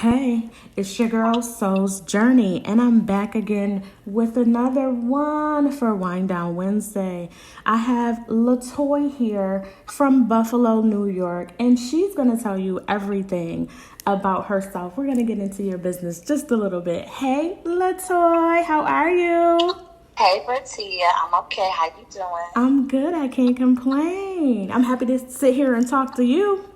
Hey, it's your girl Soul's Journey, and I'm back again with another one for Wind Down Wednesday. I have Latoi here from Buffalo, New York, and she's going to tell you everything about herself. We're going to get into your business just a little bit. Hey, Latoi, how are you? Hey, Bertia, I'm okay. How you doing? I'm good. I can't complain. I'm happy to sit here and talk to you.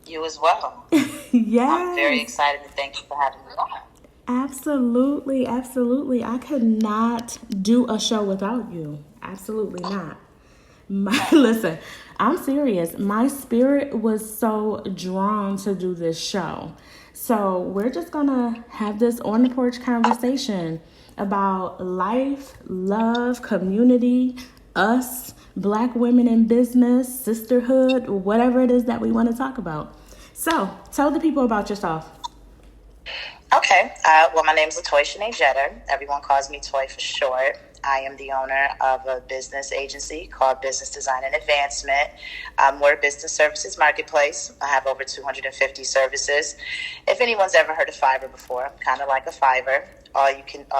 You as well. Yes. I'm very excited and thank you for having me on. Absolutely, absolutely. I could not do a show without you. Absolutely not. Listen, I'm serious. My spirit was so drawn to do this show. So we're just going to have this on the porch conversation about life, love, community, us, Black women in business, sisterhood, whatever it is that we want to talk about. So tell the people about yourself. Okay. Well, my name is Latoi Jetter. Everyone calls me Toy for short. I am the owner of a business agency called Business Design and Advancement. We're a business services marketplace. I have over 250 services. If anyone's ever heard of Fiverr before, I'm kind of like a Fiverr. All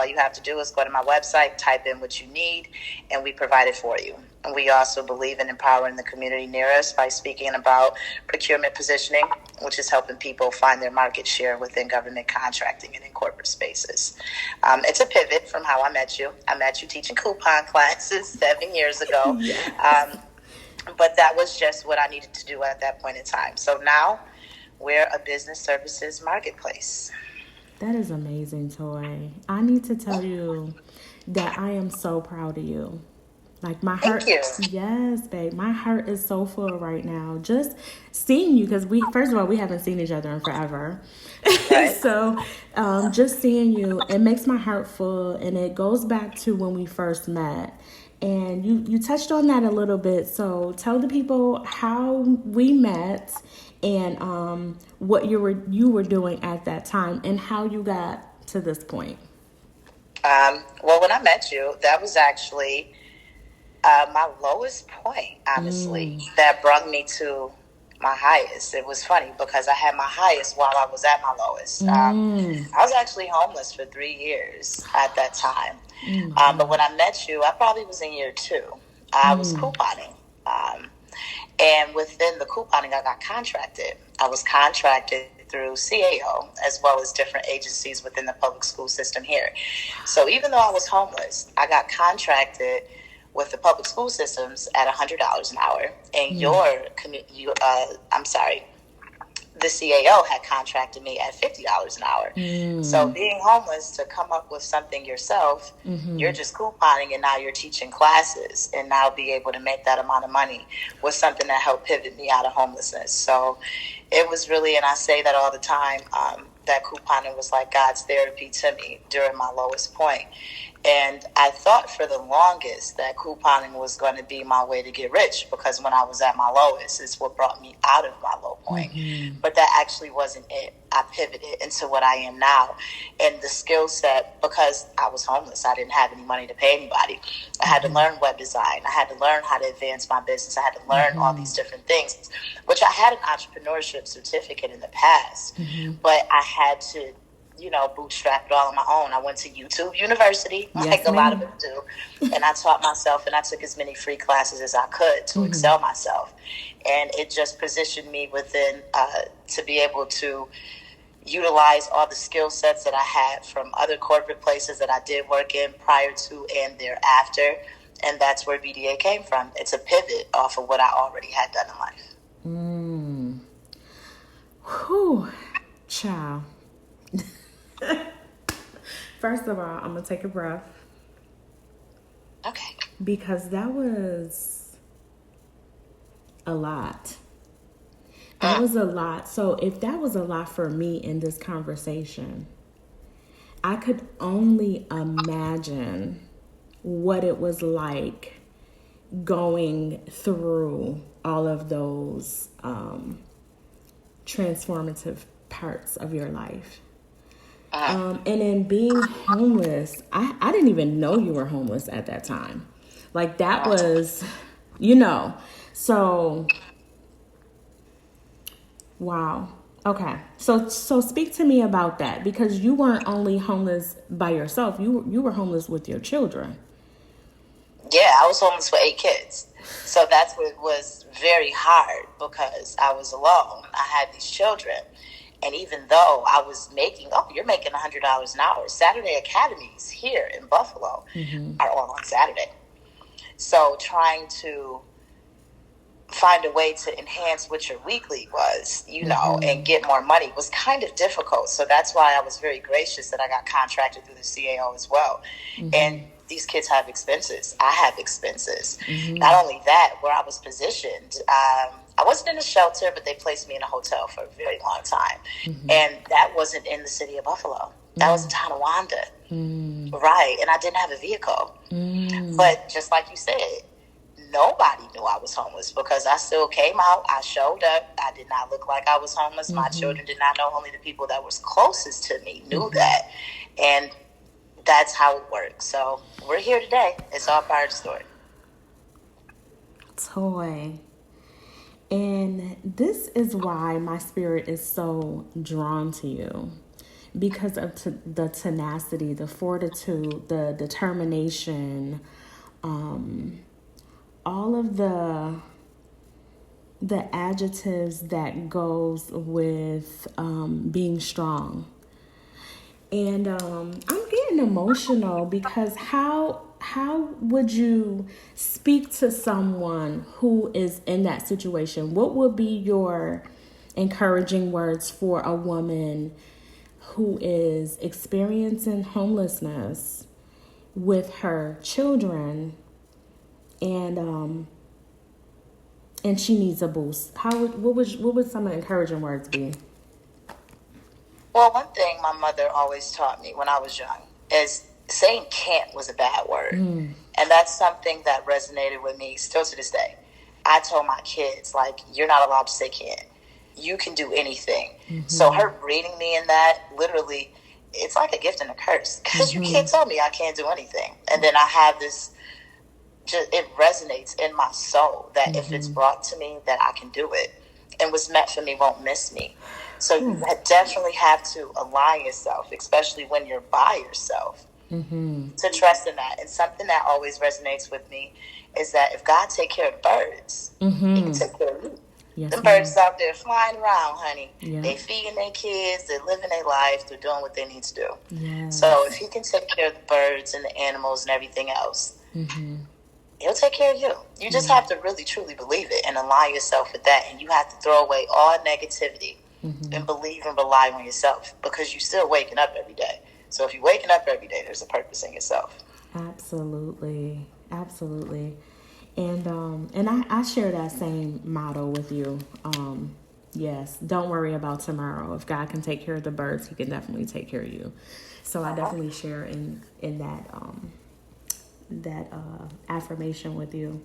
you have to do is go to my website, type in what you need, and we provide it for you. And we also believe in empowering the community near us by speaking about procurement positioning, which is helping people find their market share within government contracting and in corporate spaces. It's a pivot from how I met you. I met you teaching coupon classes 7 years ago. Yes. But that was just what I needed to do at that point in time. So now we're a business services marketplace. That is amazing, Toy. I need to tell you that I am so proud of you. Like my heart, Thank you. yes, babe. My heart is so full right now. Just seeing you, because first of all, we haven't seen each other in forever. Right. So, just seeing you, it makes my heart full, and it goes back to when we first met. And you touched on that a little bit. So tell the people how we met and what you were doing at that time and how you got to this point. Well, when I met you, that was actually my lowest point, honestly, that brought me to my highest. It was funny because I had my highest while I was at my lowest. I was actually homeless for 3 years at that time. But when I met you, I probably was in year 2. I was couponing. And within the couponing, I got contracted. I was contracted through CAO as well as different agencies within the public school system here. So even though I was homeless, I got contracted with the public school systems at $100 an hour, and the CAO had contracted me at $50 an hour. So being homeless, to come up with something yourself, you're just couponing, and now you're teaching classes, and now be able to make that amount of money was something that helped pivot me out of homelessness. So it was really, and I say that all the time, that couponing was like God's therapy to me during my lowest point. And I thought for the longest that couponing was going to be my way to get rich, because when I was at my lowest, it's what brought me out of my low point. But that actually wasn't it. I pivoted into what I am now. And the skill set, because I was homeless, I didn't have any money to pay anybody. I had to learn web design. I had to learn how to advance my business. I had to learn all these different things, which I had an entrepreneurship certificate in the past, but I had to bootstrap it all on my own. I went to YouTube University, like a lot of them do, and I taught myself, and I took as many free classes as I could to excel myself. And it just positioned me within to be able to utilize all the skill sets that I had from other corporate places that I did work in prior to and thereafter. And that's where BDA came from. It's a pivot off of what I already had done in life. Whew. Child. First of all, I'm going to take a breath. Okay. Because that was a lot. That was a lot. So if that was a lot for me in this conversation, I could only imagine what it was like going through all of those transformative parts of your life. And in being homeless, I didn't even know you were homeless at that time. Like that was, so wow. Okay. So speak to me about that, because you weren't only homeless by yourself. You were homeless with your children. Yeah, I was homeless for 8 kids. So that's what was very hard because I was alone. I had these children. And even though I was making, you're making $100 an hour. Saturday academies here in Buffalo are all on Saturday. So trying to find a way to enhance what your weekly was, and get more money was kind of difficult. So that's why I was very gracious that I got contracted through the CAO as well. And these kids have expenses. I have expenses. Not only that, where I was positioned, I wasn't in a shelter, but they placed me in a hotel for a very long time. And that wasn't in the city of Buffalo. That was in Tonawanda. Right. And I didn't have a vehicle. But just like you said, nobody knew I was homeless because I still came out. I showed up. I did not look like I was homeless. My children did not know. Only the people that was closest to me knew that. And that's how it works. So we're here today. It's all part of the story. Toy. And this is why my spirit is so drawn to you, because of the tenacity, the fortitude, the determination, all of the adjectives that goes with being strong. And I'm getting emotional because how would you speak to someone who is in that situation? What would be your encouraging words for a woman who is experiencing homelessness with her children and she needs a boost? What would some encouraging words be? Well, one thing my mother always taught me when I was young is saying can't was a bad word. And that's something that resonated with me still to this day. I told my kids, you're not allowed to say can't. You can do anything. So her reading me in that, literally, it's like a gift and a curse. Because you can't tell me I can't do anything. And then I have this, it resonates in my soul that if it's brought to me, that I can do it. And what's meant for me won't miss me. So you definitely have to align yourself, especially when you're by yourself, to trust in that. And something that always resonates with me is that if God take care of the birds, he can take care of you. Yes, the birds out there flying around, honey. Yeah. They feeding their kids, they're living their life, they're doing what they need to do. Yes. So if he can take care of the birds and the animals and everything else, he'll take care of you. You just have to really, truly believe it and align yourself with that. And you have to throw away all negativity and believe and rely on yourself, because you're still waking up every day. So if you're waking up every day, there's a purpose in yourself. Absolutely. And I share that same motto with you. Yes, don't worry about tomorrow. If God can take care of the birds, he can definitely take care of you. So I definitely share in that affirmation with you.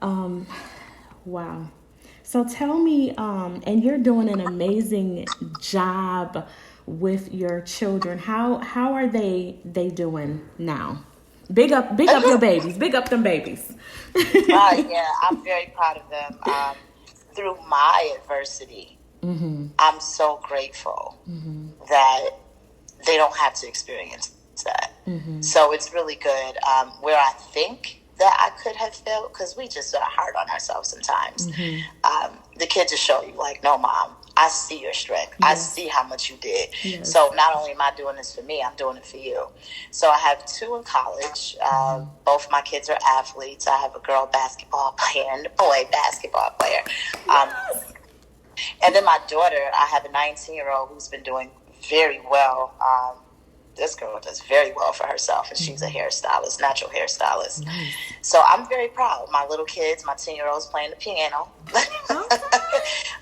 Wow. So tell me, and you're doing an amazing job with your children. How are they doing now? Big up your babies. Big up them babies. Yeah, I'm very proud of them. Through my adversity, I'm so grateful that they don't have to experience that. So it's really good. Where I think that I could have failed, because we just are hard on ourselves sometimes. The kids just show you, no, Mom, I see your strength. I see how much you did. So not only am I doing this for me, I'm doing it for you. So I have 2 in college. Both my kids are athletes. I have a girl basketball player and a boy basketball player. And then my daughter, I have a 19-year-old who's been doing very well. This girl does very well for herself, and she's a hairstylist, natural hairstylist. So I'm very proud. My little kids, my 10-year-old's playing the piano.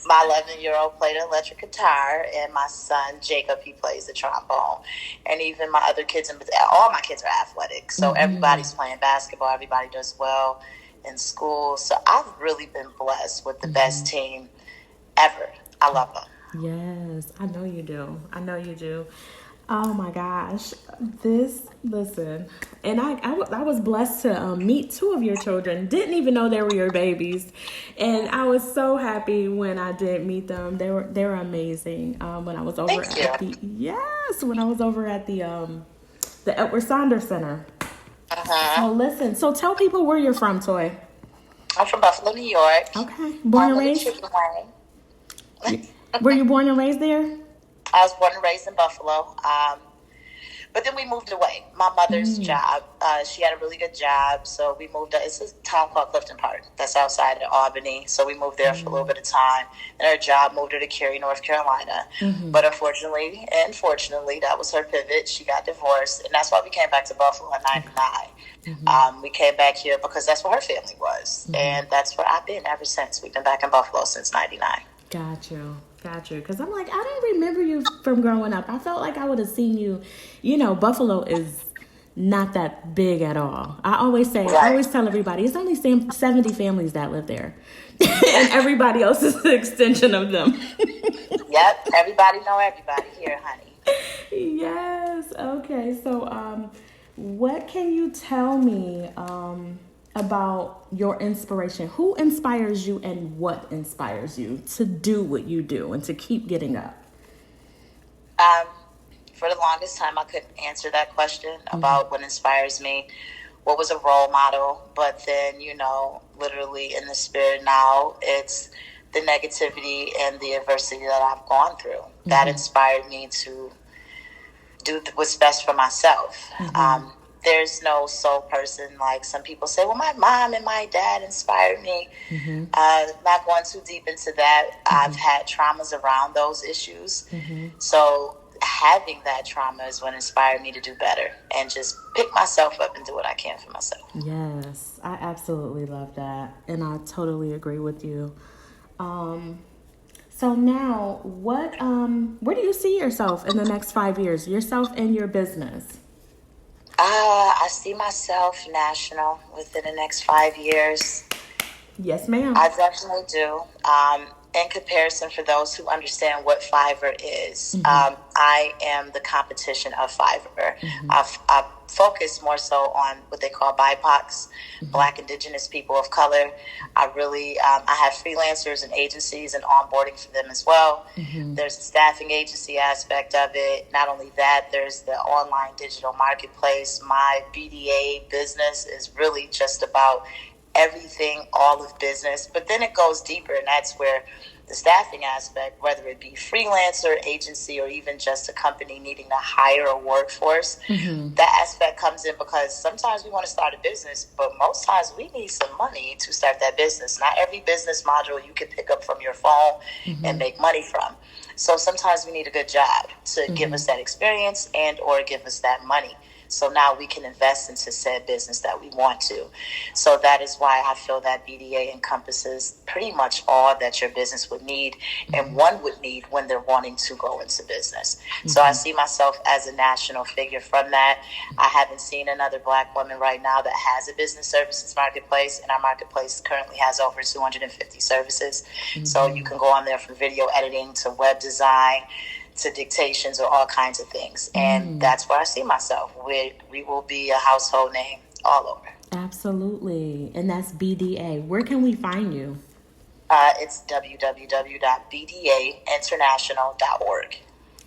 My 11-year-old played the electric guitar, and my son, Jacob, he plays the trombone. And even my other kids, all my kids are athletic. So everybody's playing basketball. Everybody does well in school. So I've really been blessed with the best team ever. I love them. Yes, I know you do. Oh my gosh. Listen, and I was blessed to meet two of your children. Didn't even know they were your babies. And I was so happy when I did meet them. They were amazing. When I was over Thank you. when I was over at the Edward Saunders Center. So listen, so tell people where you're from, Toy. I'm from Buffalo, New York. Okay. Born and raised? Were you born and raised there? I was born and raised in Buffalo. But then we moved away. My mother's job, she had a really good job, so we moved. It's a town called Clifton Park that's outside of Albany. So we moved there for a little bit of time. And her job moved her to Cary, North Carolina. But unfortunately, that was her pivot. She got divorced, and that's why we came back to Buffalo in '99. We came back here because that's where her family was, and that's where I've been ever since. We've been back in Buffalo since '99. Got you. Because I'm like, I didn't remember you from growing up. I felt like I would have seen you. You know, Buffalo is not that big at all. I always tell everybody, it's only 70 families that live there. And everybody else is the extension of them. Yep, everybody know everybody here, honey. Yes. Okay. So, what can you tell me about your inspiration? Who inspires you and what inspires you to do what you do and to keep getting up? For the longest time, I couldn't answer that question about what inspires me. What was a role model? But then, literally in the spirit now, it's the negativity and the adversity that I've gone through. That inspired me to do what's best for myself. There's no soul person. Like some people say, well, my mom and my dad inspired me. Not going too deep into that. I've had traumas around those issues. So having that trauma is what inspired me to do better and just pick myself up and do what I can for myself. Yes, I absolutely love that. And I totally agree with you. So now, where do you see yourself in the next 5 years? Yourself and your business? I see myself national within the next 5 years. Yes, ma'am. I definitely do. In comparison, for those who understand what Fiverr is, I am the competition of Fiverr. I focus more so on what they call BIPOCs, Black Indigenous people of color. I have freelancers and agencies and onboarding for them as well. There's a staffing agency aspect of it. Not only that, there's the online digital marketplace. My BDA business is really just about everything, all of business. But then it goes deeper, and that's where the staffing aspect, whether it be freelancer, agency, or even just a company needing to hire a workforce, that aspect comes in because sometimes we want to start a business, but most times we need some money to start that business. Not every business module you can pick up from your phone and make money from. So sometimes we need a good job to give us that experience and or give us that money. So now we can invest into said business that we want to. So that is why I feel that BDA encompasses pretty much all that your business would need and one would need when they're wanting to go into business. So I see myself as a national figure from that. I haven't seen another Black woman right now that has a business services marketplace, and our marketplace currently has over 250 services. So you can go on there from video editing to web design to dictations or all kinds of things. And that's where I see myself. We will be a household name all over. Absolutely. And that's BDA. Where can we find you? It's www.bdainternational.org.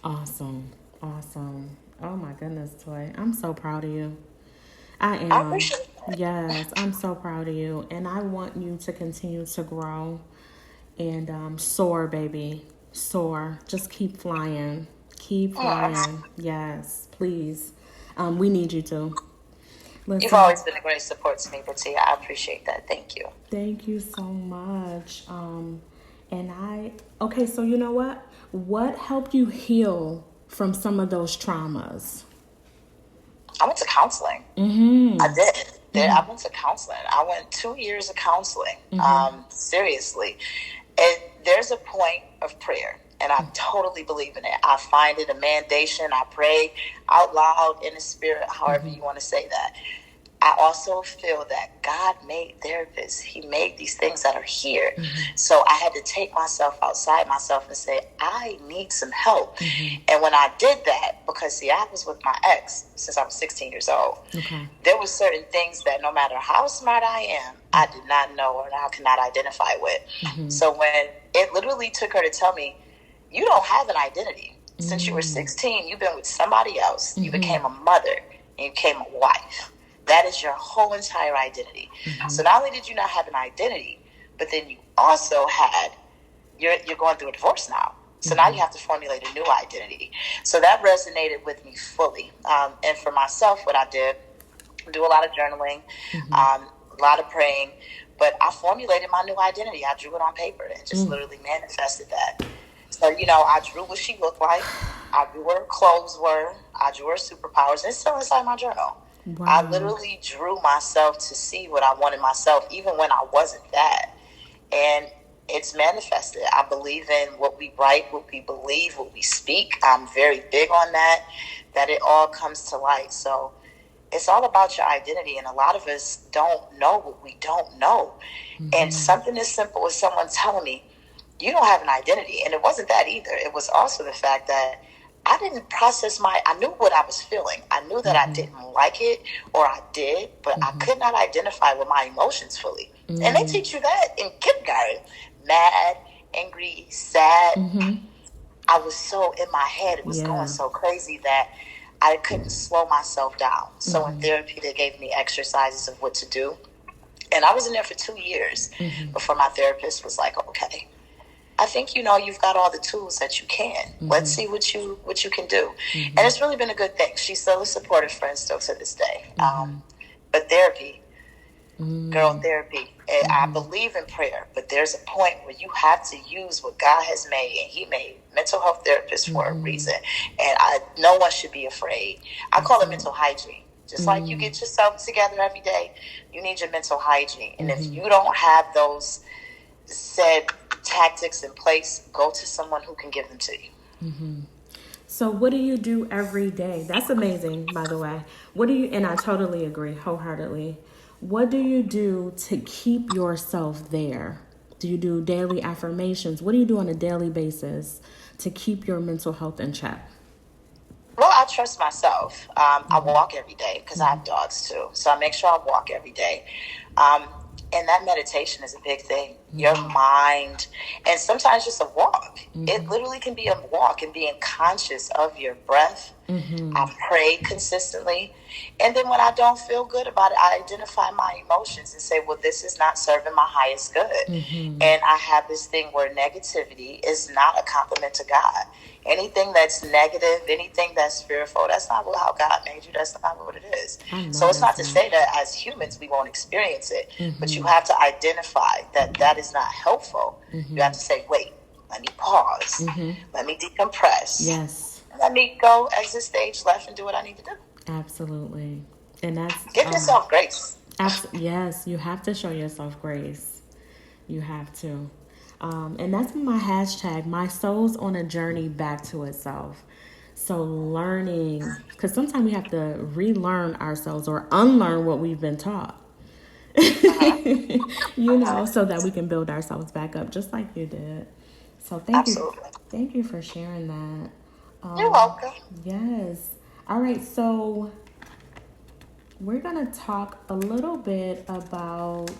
Awesome. Oh my goodness, Toy. I'm so proud of you. I am. I appreciate that. Yes, I'm so proud of you. And I want you to continue to grow and soar, baby. Soar. Just keep flying. Yes, please. We need you to. Listen, you've always been a great support to me, Betty. I appreciate that. Thank you. Thank you so much. Okay, so you know what? What helped you heal from some of those traumas? I went to counseling. I did. I went to counseling. I went 2 years of counseling. Seriously. There's a point of prayer, and I totally believe in it. I find it a mandation. I pray out loud in the spirit, however you want to say that. I also feel that God made therapists. He made these things that are here. So I had to take myself outside myself and say, I need some help. And when I did that, because see, I was with my ex since I was 16 years old. There were certain things that no matter how smart I am, I did not know or I could not identify with. So when it literally took her to tell me, you don't have an identity. Since you were 16, you've been with somebody else. You became a mother and you became a wife. That is your whole entire identity. So not only did you not have an identity, but then you also had, you're going through a divorce now. So now you have to formulate a new identity. So that resonated with me fully. And for myself, what I did, do a lot of journaling, a lot of praying, but I formulated my new identity. I drew it on paper and just literally manifested that. So, you know, I drew what she looked like. I drew what her clothes were. I drew her superpowers. It's still inside my journal. Wow. I literally drew myself to see what I wanted myself, even when I wasn't that. And it's manifested. I believe in what we write, what we believe, what we speak. I'm very big on that it all comes to light. So it's all about your identity. And a lot of us don't know what we don't know. And something as simple as someone telling me, you don't have an identity. And it wasn't that either. It was also the fact that I didn't process I knew what I was feeling. I knew that I didn't like it, or I did, but I could not identify with my emotions fully. And they teach you that in kindergarten. Mad, angry, sad. I was so in my head. It was going so crazy that I couldn't slow myself down. So in therapy, they gave me exercises of what to do. And I was in there for 2 years before my therapist was like, okay, I think, you know, you've got all the tools that you can. Let's see what you can do. And it's really been a good thing. She's still a supportive friend still to this day. But therapy, girl, therapy. And I believe in prayer, but there's a point where you have to use what God has made. And he made mental health therapists for a reason. And no one should be afraid. I call it mental hygiene. Just like you get yourself together every day, you need your mental hygiene. And if you don't have those said tactics in place, go to someone who can give them to you. So what do you do every day? That's amazing, by the way. And I totally agree wholeheartedly. What do you do to keep yourself there? Do you do daily affirmations? What do you do on a daily basis to keep your mental health in check? Well, I trust myself. I walk every day because I have dogs too. So I make sure I walk every day. And that meditation is a big thing. Your mind, and sometimes just a walk. It literally can be a walk and being conscious of your breath. I pray consistently. And then when I don't feel good about it, I identify my emotions and say, well, this is not serving my highest good. And I have this thing where negativity is not a compliment to God. Anything that's negative, anything that's fearful, that's not how God made you. That's not what it is. So it's not to say that as humans we won't experience it, but you have to identify that is not helpful. You have to say, wait, let me pause. Let me decompress. Yes. Let me go exit stage left and do what I need to do. Absolutely. And that's... Give yourself grace. Yes, you have to show yourself grace. You have to. And that's my hashtag, my soul's on a journey back to itself. So learning, because sometimes we have to relearn ourselves or unlearn what we've been taught. You know, so that we can build ourselves back up just like you did. So thank you for sharing that. You're welcome. Yes. All right, so we're going to talk a little bit about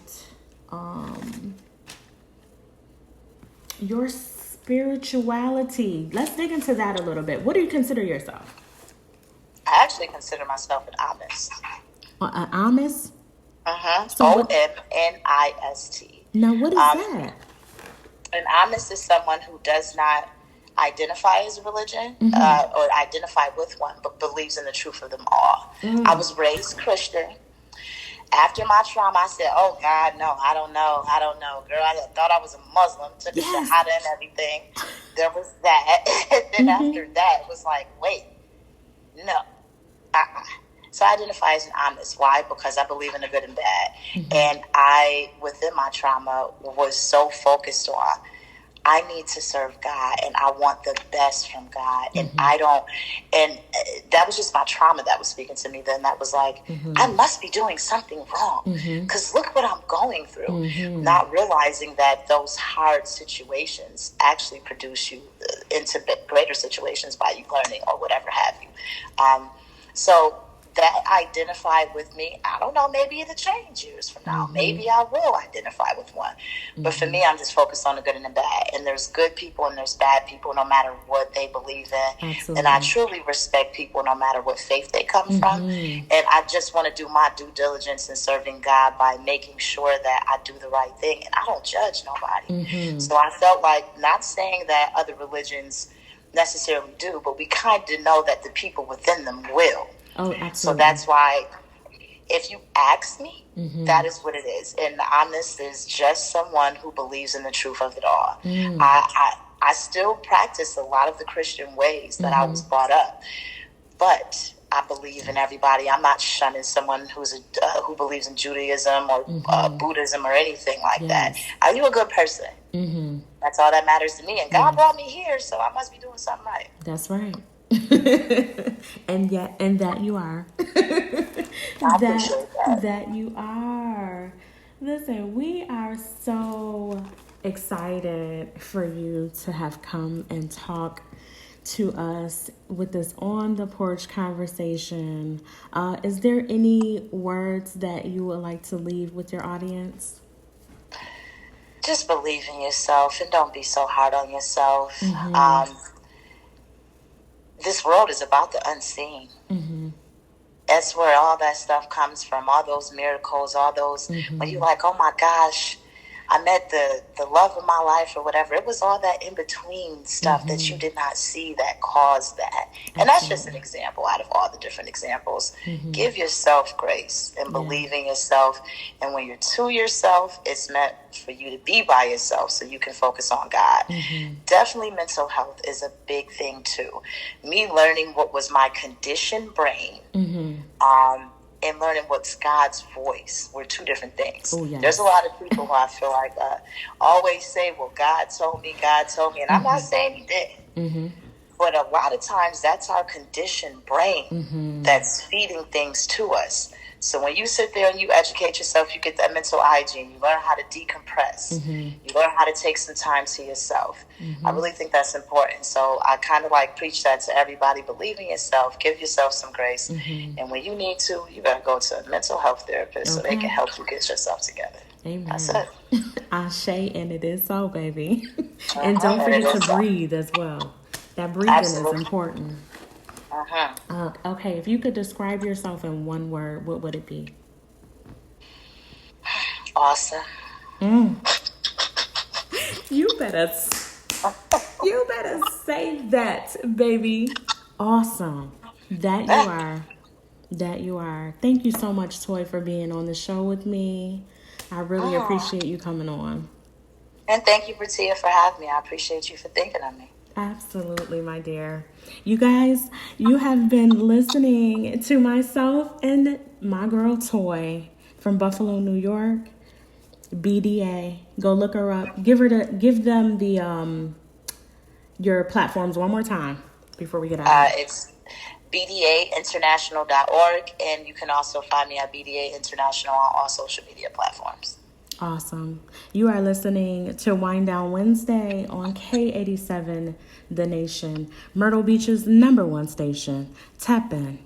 your spirituality. Let's dig into that a little bit. What do you consider yourself? I actually consider myself an Amish. An Amish? So OMNIST. Now, what is that? An Amish is someone who does not identify as a religion or identify with one, but believes in the truth of them all. I was raised Christian. After my trauma, I said, oh, God, no, I don't know. Girl, I thought I was a Muslim, took a shahada and everything. There was that. And then after that, it was like, wait, no. So I identify as an Amish. Why? Because I believe in the good and bad. And I, within my trauma, was so focused on I need to serve God, and I want the best from God. And that was just my trauma that was speaking to me then. That was like, I must be doing something wrong, because look what I'm going through. Not realizing that those hard situations actually produce you into greater situations by you learning or whatever have you. So that identified with me. I don't know, maybe it'll change years from now. Maybe I will identify with one. But for me, I'm just focused on the good and the bad. And there's good people and there's bad people, no matter what they believe in. Absolutely. And I truly respect people no matter what faith they come from. And I just want to do my due diligence in serving God by making sure that I do the right thing. And I don't judge nobody. So I felt like, not saying that other religions necessarily do, but we kind of know that the people within them will. Oh, absolutely. So that's why, if you ask me, that is what it is. And honest is just someone who believes in the truth of it all. I still practice a lot of the Christian ways that I was brought up, but I believe in everybody. I'm not shunning someone who believes in Judaism or Buddhism or anything like that. Are you a good person? That's all that matters to me. And God brought me here, so I must be doing something right. That's right. and that you are. that you are. Listen, we are so excited for you to have come and talk to us with this on the porch conversation. Is there any words that you would like to leave with your audience? Just believe in yourself and don't be so hard on yourself. This world is about the unseen. That's where all that stuff comes from, all those miracles, all those, when you're like, oh my gosh, I met the love of my life or whatever. It was all that in-between stuff that you did not see that caused that. And that's just an example out of all the different examples. Give yourself grace and believe in yourself. And when you're to yourself, it's meant for you to be by yourself so you can focus on God. Definitely mental health is a big thing too. Me learning what was my conditioned brain, and learning what's God's voice were two different things. There's a lot of people who I feel like always say, well, God told me. And I'm not saying he did. But a lot of times that's our conditioned brain that's feeding things to us. So when you sit there and you educate yourself, you get that mental hygiene. You learn how to decompress. You learn how to take some time to yourself. I really think that's important. So I kind of like preach that to everybody. Believe in yourself. Give yourself some grace. And when you need to, you better go to a mental health therapist so they can help you get yourself together. Amen. That's it. Ashe, and it is so, baby. And don't forget to breathe as well. That breathing is important. Okay, if you could describe yourself in one word, what would it be? Awesome. You better say that, baby. Awesome. That you are. Thank you so much, Toy, for being on the show with me. I really appreciate you coming on. And thank you, Pratia, for having me. I appreciate you for thinking of me. Absolutely, my dear. You guys, you have been listening to myself and my girl Toy from Buffalo, New York. BDA. Go look her up. Give them the your platforms one more time before we get out. It's bdainternational.org, and you can also find me at BDA International on all social media platforms. Awesome. You are listening to Wind Down Wednesday on K87 The Nation, Myrtle Beach's #1 station. Tap in.